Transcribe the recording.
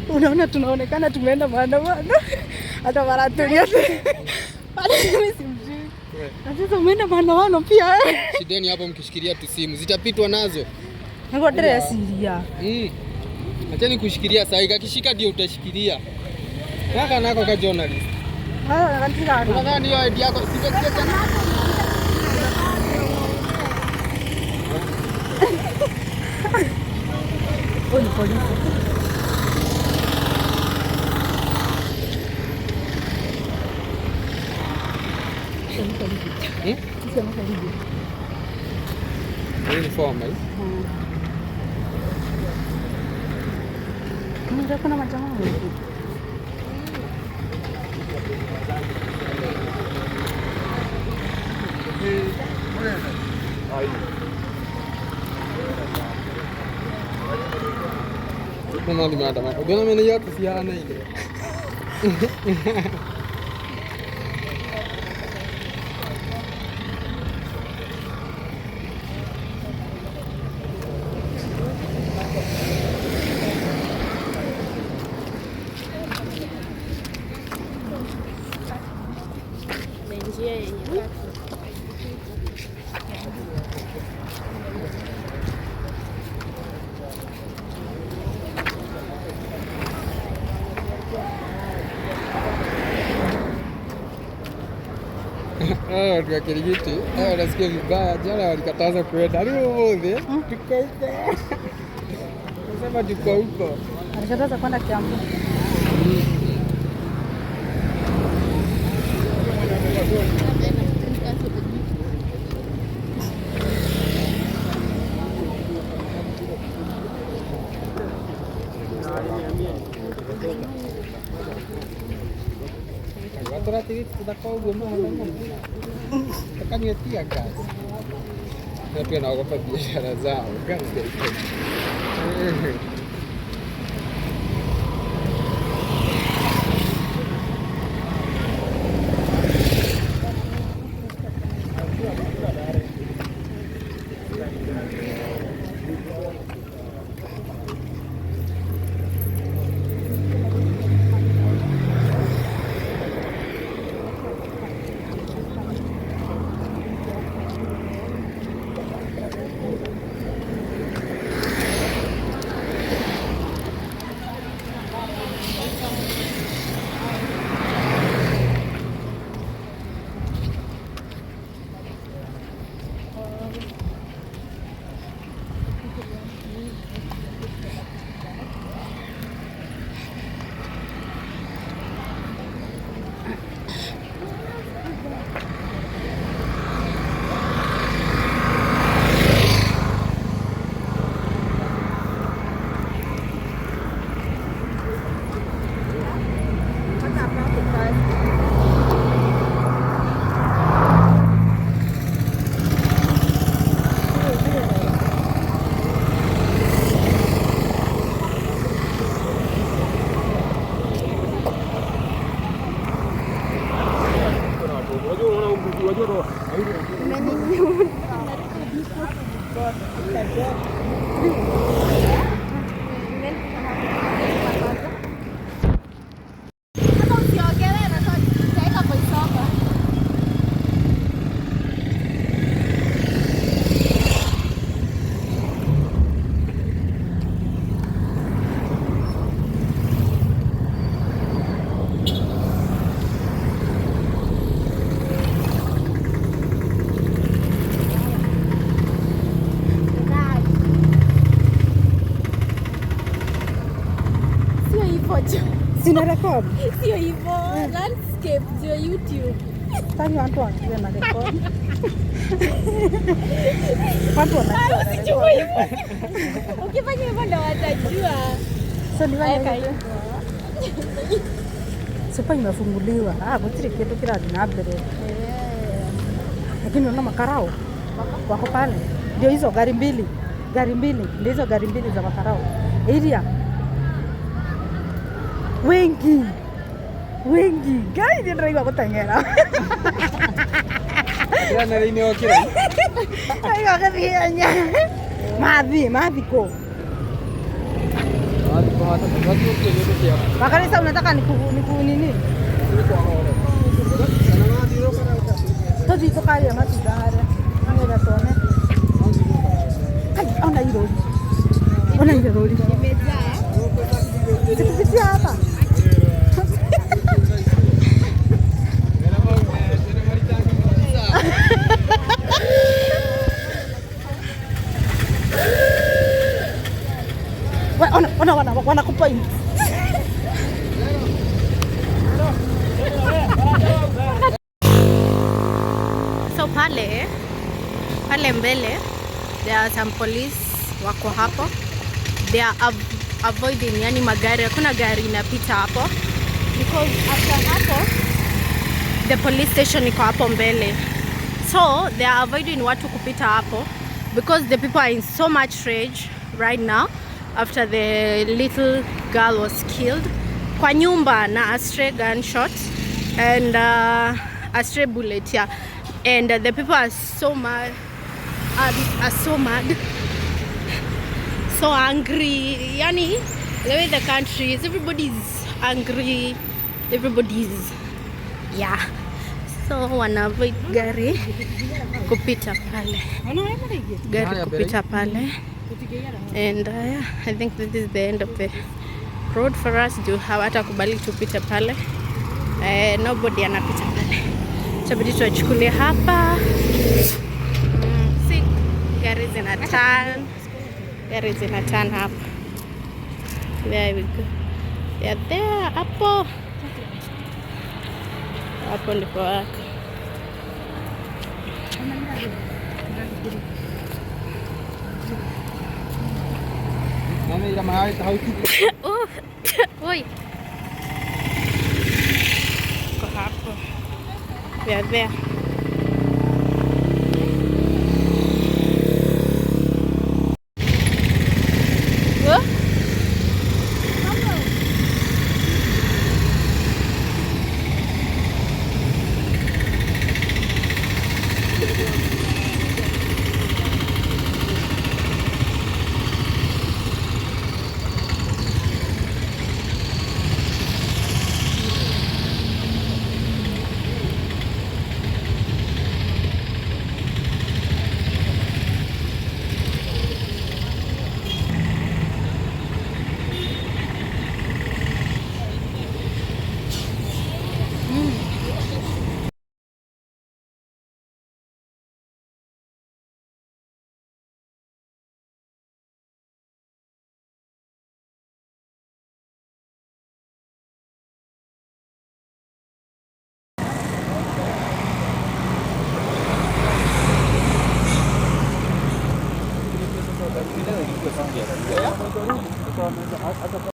Unaona tunaonekana tumeenda maandamano. Hata mara tulia. Hata mimi simjui. Sasa umeenda maandamano pia. Shideni hapo mkishikilia tu simu zitapitwa nazo. Ngo dress siria. Acheni kushikilia sasa, ikishika ndio utashikilia. Kaka nako ka journalist. Kantika. Unadhani hiyo idea yako sivyo sana? Oni polisi. Uniform aí. Ndio kuna majamaa wengi. Como ali mata, mas eu não me lembro se ela nem. Watu wa Kirigiti wanasikia vibaya. Jana walikataza kuenda, leo wote tuko huko. Nasema tuko huko. Walikataza kwenda Kiambu. Rata-rata kita kau guna tekan ngerti ya guys. Tapi nak apa biasa zau kan gitu. Sina record. Sio hivyo, landscape sio YouTube. Tani watu wanajua na record. Watu wanajua hivyo. Ukifanya hivyo ndio watajua. Sasa ni wewe. Sasa imefunguliwa. Botiri kitu kila dinabere. Lakini unaona makarao wako pale. Ndio hizo gari mbili. Ndio hizo gari mbili za makarao. Area wengi gari ndio gutengera yana rini okira ayo gathia mathi ko Makanisa unataka niku nini? Tozi tukaya matidare. Anga tone. Ona hilo. Ona hilo. Imejaa. Sikupitia hapa. Wanakupa hivi. So pale mbele there are some police wako hapo. They are avoiding, yani magari, hakuna gari inapita hapo because after hapo the police station iko hapo mbele. So they are avoiding watu kupita hapo because the people are in so much rage right now after the little girl was killed kwa nyumba na a stray gunshot and a stray bullet, yeah. And the people are so mad, so angry. Yani the way the country is, everybody's angry, everybody's, yeah. So wana avoid gari kupita pale, and I think this is the end of the road for us. Do hawata kubali tupite pale, nobody anapita pale, tabidi tuachukulie hapa. See, gari zina turn hapa. There we go. Yeah, there hapo ndipo wako. Oi. Kwa hapo. We are there.